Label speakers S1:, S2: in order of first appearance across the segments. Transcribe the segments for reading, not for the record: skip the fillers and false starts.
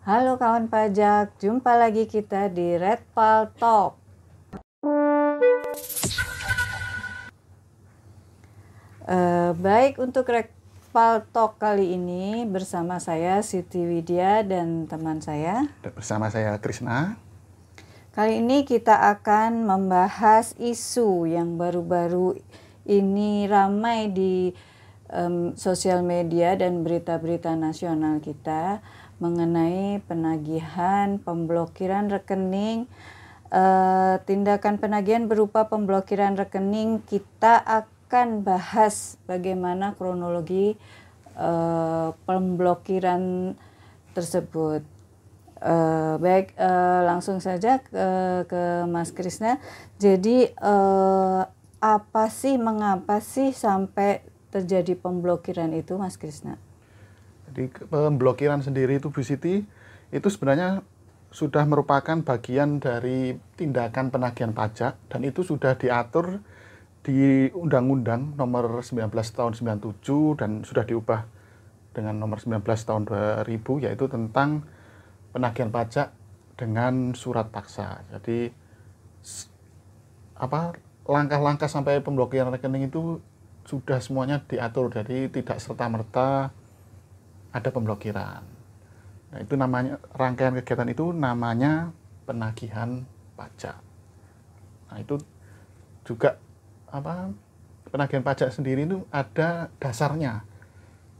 S1: Halo kawan pajak, jumpa lagi kita di Redpal Talk. Baik, untuk Redpal Talk kali ini bersama saya Siti Widya dan teman saya.
S2: Bersama saya Krishna.
S1: Kali ini kita akan membahas isu yang baru-baru ini ramai di sosial media dan berita-berita nasional kita mengenai penagihan, pemblokiran rekening, tindakan penagihan berupa pemblokiran rekening. Kita akan bahas bagaimana kronologi pemblokiran tersebut. Baik, langsung saja ke Mas Krishna. Jadi mengapa sih sampai terjadi pemblokiran itu, Mas Krishna?
S2: Jadi pemblokiran sendiri itu Bu Siti, itu sebenarnya sudah merupakan bagian dari tindakan penagihan pajak dan itu sudah diatur di Undang-Undang nomor 19 tahun 97 dan sudah diubah dengan nomor 19 tahun 2000, yaitu tentang penagihan pajak dengan surat paksa. Jadi langkah-langkah sampai pemblokiran rekening itu sudah semuanya diatur, jadi tidak serta-merta ada pemblokiran. Nah, itu namanya, rangkaian kegiatan itu namanya penagihan pajak. Nah, itu juga penagihan pajak sendiri itu ada dasarnya.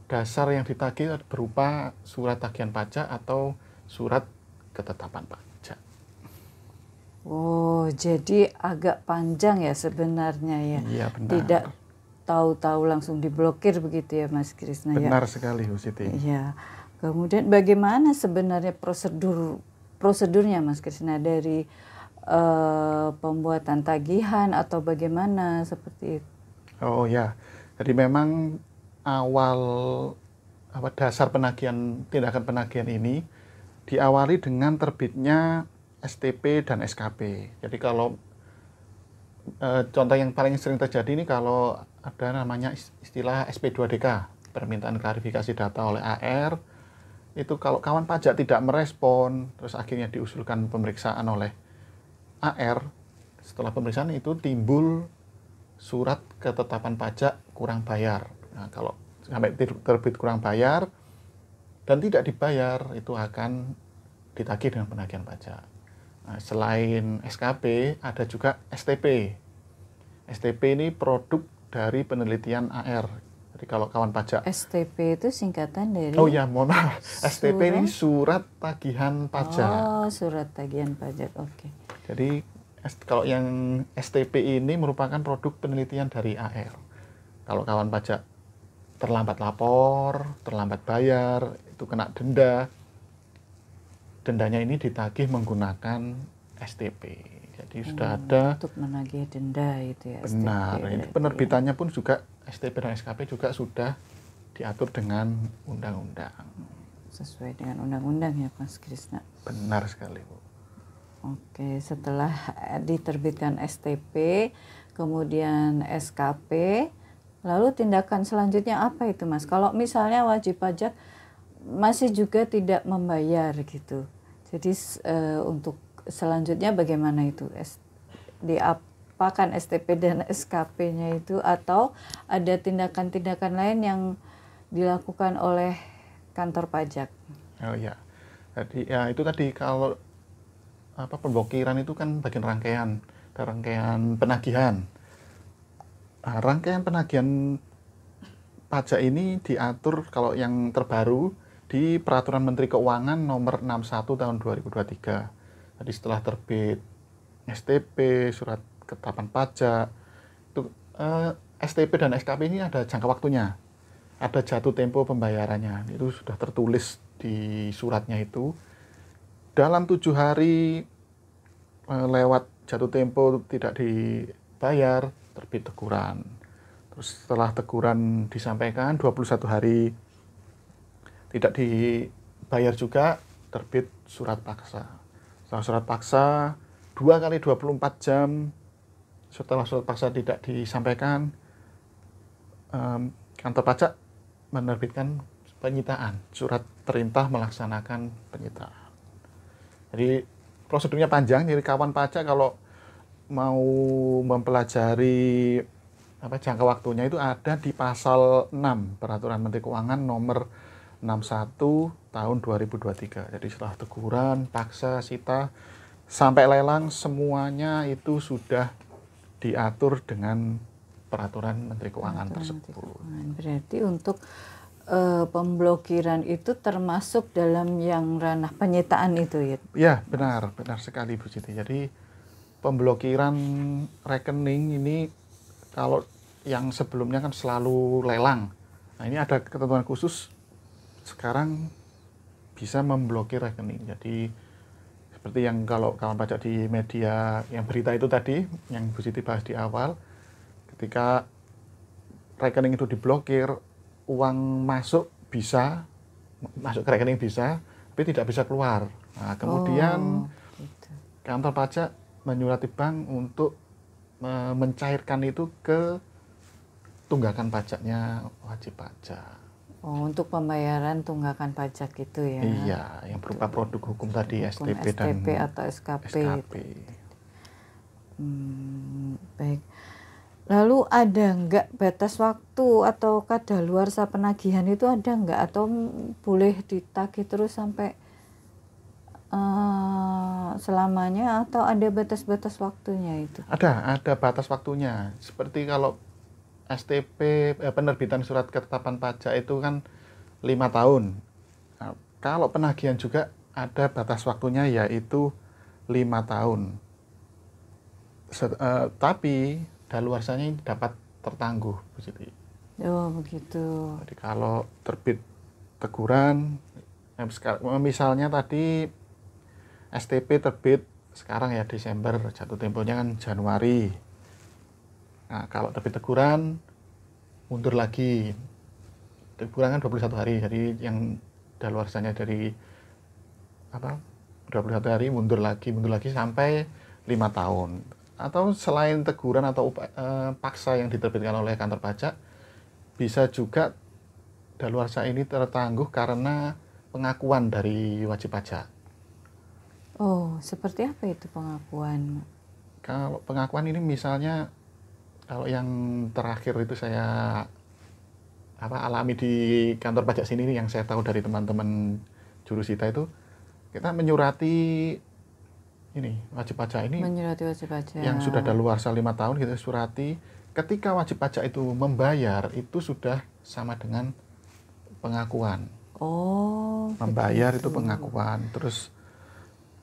S2: Dasar yang ditagih berupa surat tagihan pajak atau surat ketetapan pajak.
S1: Oh, jadi agak panjang ya sebenarnya ya.
S2: Iya, benar.
S1: Tidak tahu-tahu langsung diblokir begitu ya, Mas Krishna.
S2: Benar sekali, Bu Siti.
S1: Iya. Kemudian bagaimana sebenarnya prosedurnya, Mas Krishna, dari pembuatan tagihan atau bagaimana seperti itu?
S2: Oh ya, jadi memang awal dasar tindakan penagihan ini diawali dengan terbitnya STP dan SKP. Jadi kalau contoh yang paling sering terjadi ini kalau ada namanya istilah SP2DK, permintaan klarifikasi data oleh AR, itu kalau kawan pajak tidak merespon, terus akhirnya diusulkan pemeriksaan oleh AR, setelah pemeriksaan itu timbul surat ketetapan pajak kurang bayar. Nah, kalau sampai terbit kurang bayar dan tidak dibayar, itu akan ditagih dengan penagihan pajak. Nah, selain SKP, ada juga STP. STP ini produk dari penelitian AR. Jadi kalau kawan pajak...
S1: STP itu singkatan dari...
S2: Oh ya, mohon maaf. STP ini surat tagihan pajak.
S1: Oh, surat tagihan pajak, oke.
S2: Jadi kalau yang STP ini merupakan produk penelitian dari AR. Kalau kawan pajak terlambat lapor, terlambat bayar, itu kena denda. Dendanya ini ditagih menggunakan STP. Jadi sudah ada
S1: untuk menagih denda itu ya.
S2: Benar.
S1: STP,
S2: ini penerbitannya pun juga STP dan SKP juga sudah diatur dengan undang-undang.
S1: Sesuai dengan undang-undang ya, Mas Krishna.
S2: Benar sekali, Bu.
S1: Oke, setelah diterbitkan STP, kemudian SKP, lalu tindakan selanjutnya apa itu, Mas? Kalau misalnya wajib pajak masih juga tidak membayar gitu. Jadi untuk selanjutnya bagaimana itu? Diapakan STP dan SKP-nya itu, atau ada tindakan-tindakan lain yang dilakukan oleh kantor pajak?
S2: Oh ya. Jadi ya itu tadi, kalau pemblokiran itu kan bagian rangkaian penagihan. Nah, rangkaian penagihan pajak ini diatur kalau yang terbaru di Peraturan Menteri Keuangan nomor 61 tahun 2023. Jadi setelah terbit STP, surat ketetapan pajak, itu STP dan SKP ini ada jangka waktunya. Ada jatuh tempo pembayarannya. Itu sudah tertulis di suratnya itu. Dalam 7 hari lewat jatuh tempo tidak dibayar, terbit teguran. Terus setelah teguran disampaikan 21 hari tidak dibayar juga, terbit surat paksa. Setelah surat paksa 2 kali 24 jam setelah surat paksa tidak disampaikan, kantor pajak menerbitkan penyitaan, surat perintah melaksanakan penyitaan. Jadi prosedurnya panjang, jadi kawan pajak kalau mau mempelajari jangka waktunya itu ada di pasal 6 Peraturan Menteri Keuangan nomor 61 tahun 2023. Jadi setelah teguran, paksa, sita, sampai lelang semuanya itu sudah diatur dengan Peraturan Menteri Keuangan tersebut.
S1: Berarti untuk pemblokiran itu termasuk dalam yang ranah penyitaan itu ya?
S2: Ya, benar sekali Bu Siti. Jadi pemblokiran rekening ini kalau yang sebelumnya kan selalu lelang. Nah, ini ada ketentuan khusus sekarang bisa memblokir rekening. Jadi seperti yang kalau kawan pajak di media yang berita itu tadi yang Bu Siti bahas di awal, ketika rekening itu diblokir, uang masuk ke rekening bisa, tapi tidak bisa keluar. Nah, kemudian
S1: gitu.
S2: Kantor pajak menyurati bank untuk mencairkan itu ke tunggakan pajaknya wajib pajak.
S1: Untuk pembayaran tunggakan pajak itu ya?
S2: Iya, yang berupa produk hukum tadi, STP dan
S1: atau SKP. Baik. Lalu ada nggak batas waktu atau kadaluarsa penagihan itu ada nggak, atau boleh ditagih terus sampai selamanya, atau ada batas-batas waktunya itu?
S2: Ada batas waktunya. Seperti kalau STP penerbitan surat ketetapan pajak itu kan 5 tahun. Nah, kalau penagihan juga ada batas waktunya yaitu 5 tahun. Tapi daluarsanya ini dapat tertangguh, Bu Siti.
S1: Oh begitu.
S2: Jadi kalau terbit teguran, misalnya tadi STP terbit sekarang ya Desember, jatuh temponya kan Januari. Nah, kalau terbit teguran mundur lagi. Teguran kan 21 hari, jadi yang daluarsanya dari 21 hari mundur lagi sampai 5 tahun. Atau selain teguran atau paksa yang diterbitkan oleh kantor pajak, bisa juga daluarsa ini tertangguh karena pengakuan dari wajib pajak.
S1: Oh, seperti apa itu pengakuan?
S2: Kalau pengakuan ini misalnya, kalau yang terakhir itu saya alami di kantor pajak sini, yang saya tahu dari teman-teman jurusita itu, kita menyurati wajib pajak ini,
S1: menyurati wajib pajak
S2: yang sudah daluarsa 5 tahun, kita surati. Ketika wajib pajak itu membayar, itu sudah sama dengan pengakuan.
S1: Oh,
S2: membayar
S1: begitu.
S2: Itu pengakuan. Terus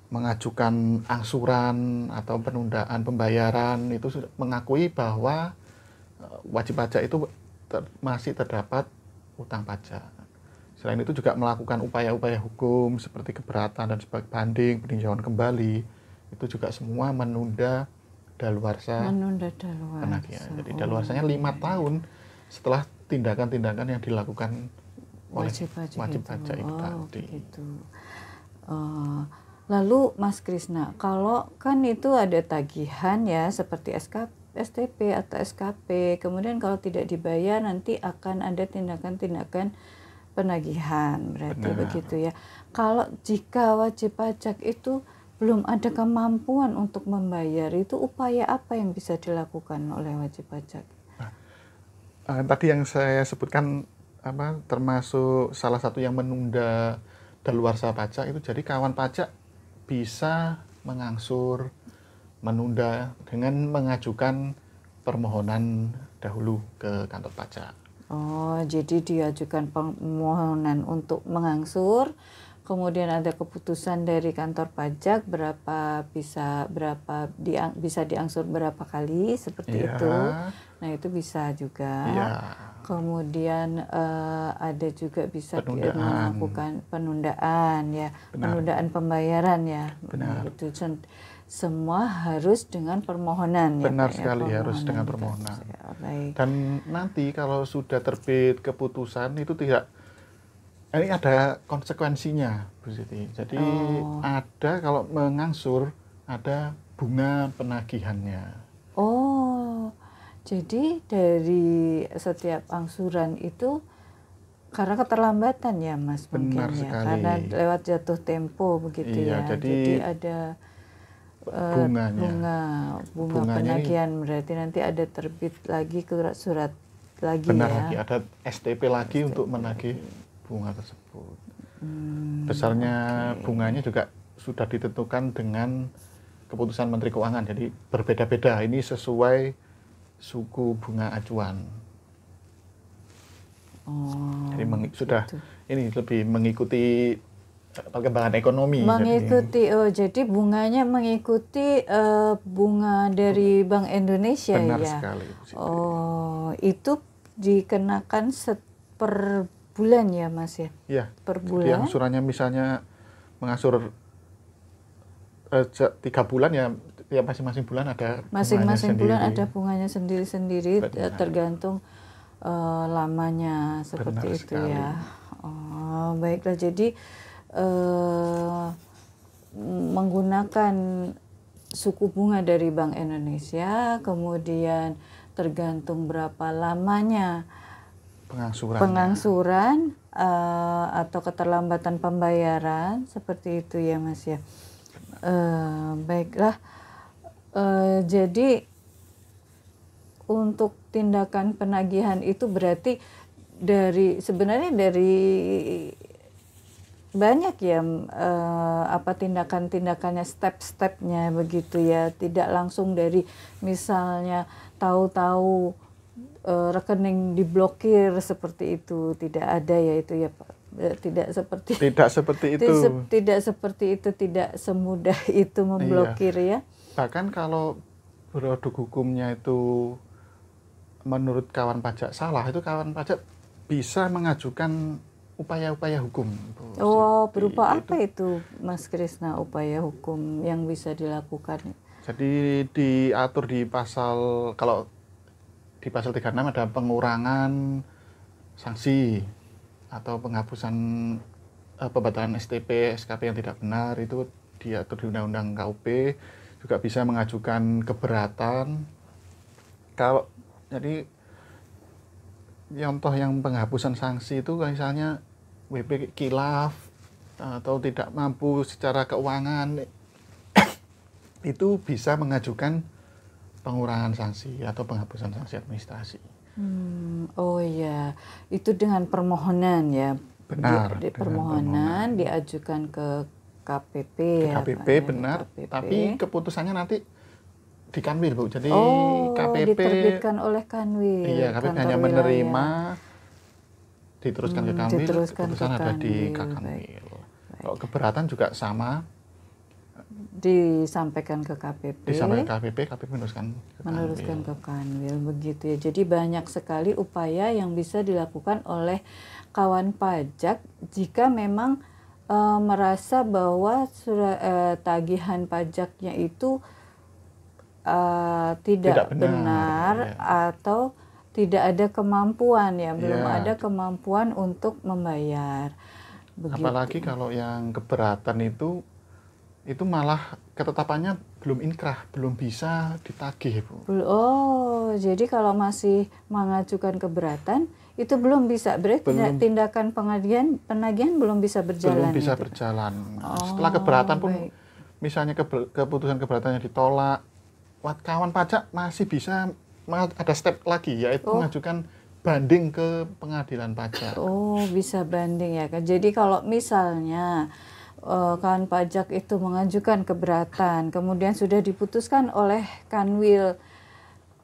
S2: mengajukan angsuran atau penundaan pembayaran itu sudah mengakui bahwa wajib pajak itu masih terdapat utang pajak. Selain itu juga melakukan upaya-upaya hukum seperti keberatan dan sebagai banding, peninjauan kembali, itu juga semua menunda daluarsa penagihan. Jadi daluarsanya 5 tahun setelah tindakan-tindakan yang dilakukan oleh wajib pajak itu tadi.
S1: Begitu. Lalu Mas Krisna, kalau kan itu ada tagihan ya seperti STP atau SKP, kemudian kalau tidak dibayar nanti akan ada tindakan-tindakan penagihan, berarti begitu ya. Kalau jika wajib pajak itu belum ada kemampuan untuk membayar, itu upaya apa yang bisa dilakukan oleh wajib pajak?
S2: Tadi yang saya sebutkan termasuk salah satu yang menunda daluarsa pajak itu, jadi kawan pajak bisa mengangsur, menunda dengan mengajukan permohonan dahulu ke kantor pajak.
S1: Oh, jadi diajukan permohonan untuk mengangsur, kemudian ada keputusan dari kantor pajak bisa diangsur berapa kali seperti itu. Nah, itu bisa juga. Kemudian ada juga bisa melakukan penundaan ya, penundaan pembayaran ya.
S2: Benar.
S1: Itu semua harus dengan permohonan.
S2: Benar sekali, harus dengan permohonan. Dan nanti kalau sudah terbit keputusan itu ini ada konsekuensinya, Bu Siti. Jadi ada, kalau mengangsur ada bunga penagihannya.
S1: Oh, jadi dari setiap angsuran itu Karena keterlambatan ya Mas
S2: Benar
S1: mungkin ya,
S2: sekali.
S1: karena lewat jatuh tempo begitu
S2: Iya,
S1: ya.
S2: jadi
S1: Jadi ada
S2: bunganya.
S1: bunga
S2: Bunganya ini
S1: penagihan, berarti nanti ada terbit lagi surat lagi
S2: benar
S1: ya.
S2: lagi, ada STP lagi
S1: STP
S2: untuk menagih bunga tersebut. Besarnya
S1: Oke.
S2: bunganya juga sudah ditentukan dengan keputusan Menteri Keuangan, jadi berbeda-beda. Ini sesuai suku bunga acuan.
S1: Oh,
S2: Jadi sudah
S1: gitu.
S2: ini lebih mengikuti perkembangan ekonomi.
S1: Mengikuti, oh jadi bunganya mengikuti bunga dari Bank Indonesia
S2: Benar
S1: ya.
S2: sekali, Bu Siti.
S1: Oh, itu dikenakan per bulan ya Mas ya?
S2: Iya.
S1: Per
S2: Jadi
S1: bulan?
S2: angsurannya misalnya mengasur 3 bulan ya, ya masing-masing bulan ada
S1: Masing-masing bulan
S2: sendiri.
S1: ada bunganya sendiri-sendiri,
S2: Benar.
S1: tergantung lamanya seperti
S2: Benar
S1: itu
S2: sekali.
S1: ya. Oh, baiklah. Jadi menggunakan suku bunga dari Bank Indonesia, kemudian tergantung berapa lamanya pengangsuran atau keterlambatan pembayaran, seperti itu ya Mas ya. Baiklah. Jadi untuk tindakan penagihan itu berarti sebenarnya dari banyak ya tindakan-tindakannya, step-stepnya begitu ya, tidak langsung dari misalnya tahu-tahu rekening diblokir seperti itu, tidak ada ya itu ya Pak. Tidak seperti itu, tidak semudah itu memblokir ya.
S2: Bahkan kalau produk hukumnya itu menurut kawan pajak salah, itu kawan pajak bisa mengajukan upaya-upaya hukum.
S1: Oh, berupa apa itu Mas Krisna, upaya hukum yang bisa dilakukan?
S2: Jadi diatur di kalau di pasal 36 ada pengurangan sanksi atau penghapusan pembatalan STP, SKP yang tidak benar, itu diatur di Undang-Undang KUP. Juga bisa mengajukan keberatan. Jadi contoh yang penghapusan sanksi itu misalnya WP kilaf atau tidak mampu secara keuangan, itu bisa mengajukan pengurangan sanksi atau penghapusan sanksi administrasi.
S1: Oh ya, itu dengan permohonan ya.
S2: Benar.
S1: Permohonan diajukan ke KPP ya.
S2: KPP benar,
S1: KPP.
S2: tapi keputusannya nanti di Kanwil, Bu. Jadi KPP
S1: diterbitkan oleh Kanwil.
S2: Iya, KPP hanya menerima, diteruskan ke Kanwil, keputusan ada di Kanwil. Kalau keberatan juga sama,
S1: disampaikan ke KPP.
S2: KPP meneruskan
S1: ke Kanwil begitu ya. Jadi banyak sekali upaya yang bisa dilakukan oleh kawan pajak jika memang merasa bahwa tagihan pajaknya itu tidak benar ya. Atau tidak ada kemampuan ya, belum ada kemampuan untuk membayar. Begitu.
S2: Apalagi kalau yang keberatan itu malah ketetapannya belum inkrah, belum bisa ditagih, Bu.
S1: Oh, jadi kalau masih mengajukan keberatan itu belum bisa, berarti tindakan penagihan belum bisa berjalan.
S2: Belum bisa berjalan. Setelah keberatan pun, misalnya keputusan keberatannya ditolak, kawan pajak masih bisa ada step lagi, yaitu mengajukan banding ke pengadilan pajak.
S1: Oh, bisa banding ya kan. Jadi kalau misalnya kawan pajak itu mengajukan keberatan, kemudian sudah diputuskan oleh Kanwil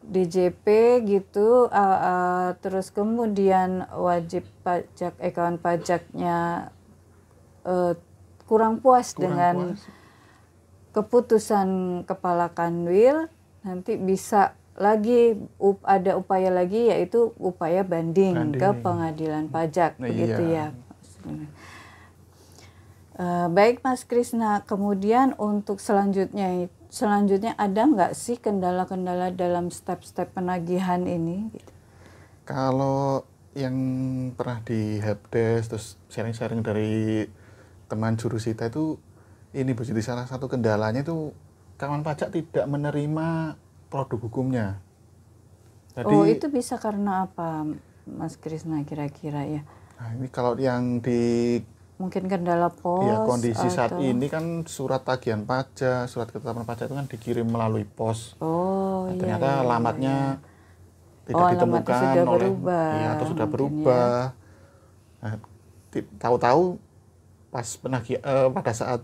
S1: DJP gitu, terus kemudian wajib pajak kawan pajaknya kurang puas dengan keputusan kepala Kanwil, nanti bisa lagi ada upaya lagi, yaitu upaya banding ke pengadilan pajak. Begitu ya. Baik Mas Krisna, kemudian untuk selanjutnya ada nggak sih kendala-kendala dalam step-step penagihan ini?
S2: Kalau yang pernah di helpdesk terus sharing-sharing dari teman jurusita itu, ini Bu Siti, salah satu kendalanya itu kawan pajak tidak menerima produk hukumnya. Jadi,
S1: itu bisa karena apa Mas Krisna kira-kira ya?
S2: Nah, ini kalau yang di
S1: Mungkin kendala pos
S2: ya kondisi saat
S1: atau
S2: ini kan surat tagihan pajak, surat ketetapan pajak itu kan dikirim melalui pos.
S1: oh
S2: Nah,
S1: iya
S2: ternyata
S1: iya iya
S2: alamatnya
S1: iya. Oh,
S2: tidak
S1: alamatnya
S2: ditemukan
S1: sudah
S2: oleh
S1: berubah
S2: ya atau sudah
S1: mungkin ya.
S2: berubah. Nah, tahu-tahu pas pada saat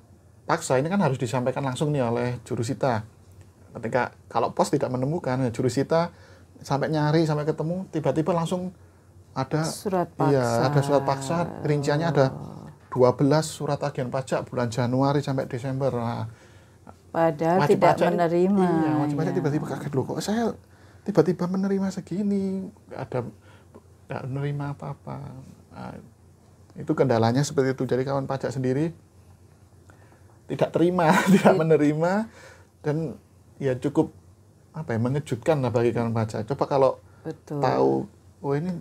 S2: paksa ini kan harus disampaikan langsung nih oleh jurusita. Ketika kalau pos tidak menemukan, ya jurusita sampai nyari sampai ketemu tiba-tiba langsung ada
S1: Surat
S2: iya
S1: paksa.
S2: ada surat paksa rinciannya ada 12 surat tagihan pajak bulan Januari sampai Desember. Nah,
S1: Padahal
S2: wajib
S1: tidak
S2: pajak ini
S1: menerima
S2: iya wajib pajak
S1: ya.
S2: tiba-tiba kaget loh kok saya tiba-tiba menerima segini nggak menerima apa-apa. Nah, itu kendalanya seperti itu. Jadi kawan pajak sendiri tidak terima, tidak menerima dan ya cukup apa ya mengejutkan lah bagi kawan pajak. Coba kalau
S1: Betul.
S2: tahu oh ini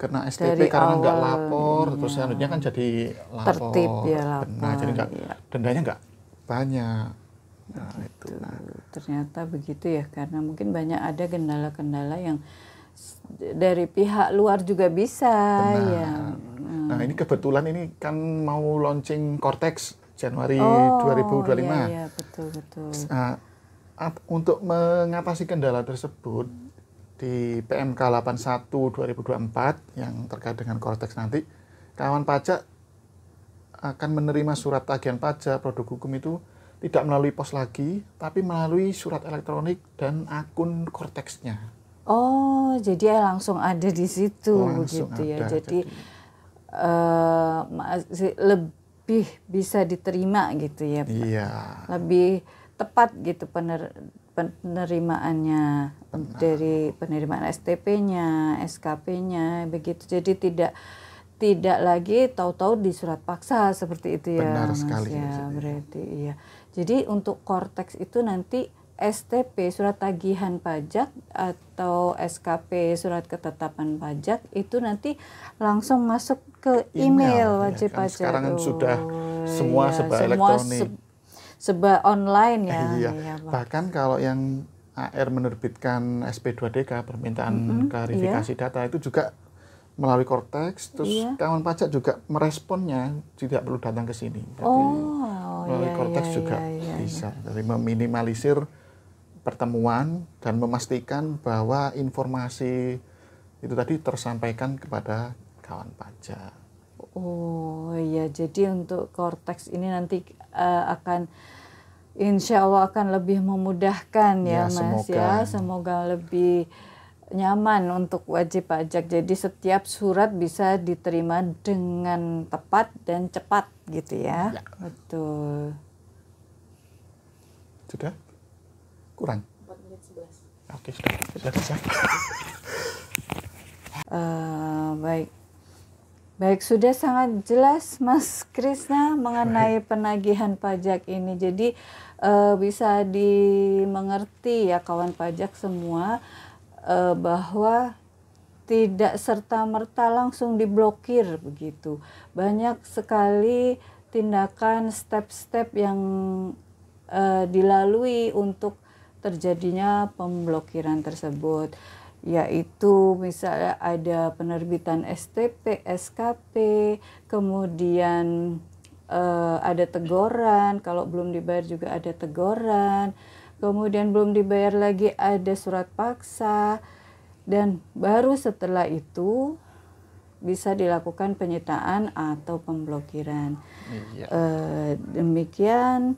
S2: kena
S1: Dari
S2: STP karena nggak
S1: awal
S2: lapor, terus
S1: iya.
S2: selanjutnya kan jadi
S1: Tertib
S2: lapor,
S1: ya
S2: benar. Jadi
S1: lapor
S2: nggak
S1: ya.
S2: dendanya nggak banyak. Nah itu.
S1: Begitu.
S2: Nah,
S1: Ternyata begitu ya karena mungkin banyak ada kendala-kendala yang dari pihak luar juga bisa ya.
S2: benar. Nah ini kebetulan ini kan mau launching Cortex Januari
S1: Oh, iya
S2: 2025.
S1: iya betul betul.
S2: Nah, untuk mengatasi kendala tersebut di PMK 81 2024 yang terkait dengan Cortex nanti, kawan pajak akan menerima surat tagihan pajak produk hukum itu tidak melalui pos lagi, tapi melalui surat elektronik dan akun Cortex-nya.
S1: Oh, jadi langsung ada di situ
S2: Langsung
S1: begitu ya.
S2: ada.
S1: Jadi lebih bisa diterima gitu ya, Pak.
S2: Iya.
S1: Lebih tepat gitu penerimaannya dari penerimaan STP-nya, SKP-nya begitu. Jadi tidak lagi tahu-tahu di surat paksa seperti itu ya,
S2: Benar
S1: Mas
S2: sekali.
S1: ya. Berarti iya. Jadi untuk Cortex itu nanti STP surat tagihan pajak atau SKP surat ketetapan pajak itu nanti langsung masuk ke email wajib
S2: ya kan
S1: pajak.
S2: sekarang kan sudah semua
S1: iya,
S2: serba
S1: semua
S2: elektronik.
S1: serba online ya.
S2: Iya.
S1: Iya, Pak.
S2: Bahkan kalau yang AR menerbitkan SP2DK permintaan klarifikasi data itu juga melalui Cortex, terus kawan pajak juga meresponnya tidak perlu datang ke sini. Jadi melalui Cortex juga bisa. Jadi meminimalisir pertemuan dan memastikan bahwa informasi itu tadi tersampaikan kepada kawan pajak.
S1: Oh iya, jadi untuk Cortex ini nanti akan insya Allah akan lebih memudahkan ya, Mas
S2: semoga.
S1: ya. Semoga lebih nyaman untuk wajib pajak. Jadi setiap surat bisa diterima dengan tepat dan cepat gitu ya. Betul.
S2: Sudah? Kurang?
S3: 4 menit 11.
S2: Oke, sudah bisa.
S1: Baik. Baik, sudah sangat jelas Mas Krisna mengenai penagihan pajak ini. Jadi bisa dimengerti ya kawan pajak semua bahwa tidak serta-merta langsung diblokir begitu. Banyak sekali tindakan step-step yang dilalui untuk terjadinya pemblokiran tersebut, yaitu misalnya ada penerbitan STP, SKP, kemudian ada teguran, kalau belum dibayar juga ada teguran, kemudian belum dibayar lagi ada surat paksa, dan baru setelah itu bisa dilakukan penyitaan atau pemblokiran. Demikian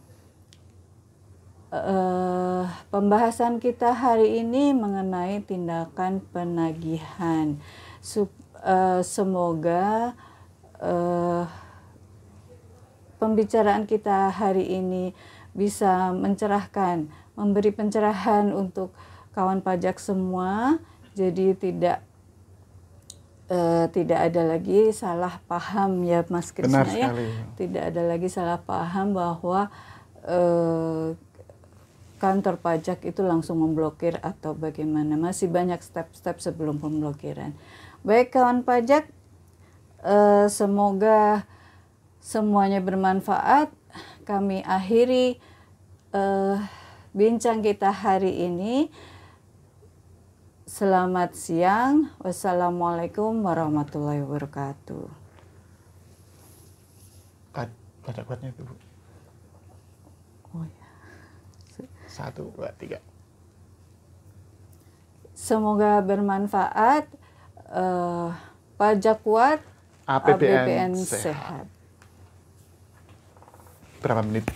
S1: pembahasan kita hari ini mengenai tindakan penagihan. Semoga pembicaraan kita hari ini bisa mencerahkan, memberi pencerahan untuk kawan pajak semua. Jadi tidak ada lagi salah paham ya Mas Krisna ya. Tidak ada lagi salah paham bahwa kantor pajak itu langsung memblokir atau bagaimana. Masih banyak step-step sebelum pemblokiran. Baik kawan pajak, semoga semuanya bermanfaat. Kami akhiri bincang kita hari ini. Selamat siang. Wassalamualaikum warahmatullahi wabarakatuh.
S2: Baca kuatnya itu, Bu.
S1: Oh ya.
S2: 1, 2, 3.
S1: Semoga bermanfaat. Pajak kuat,
S2: APBN
S1: APBN
S2: sehat.
S1: sehat.
S2: Berapa menit?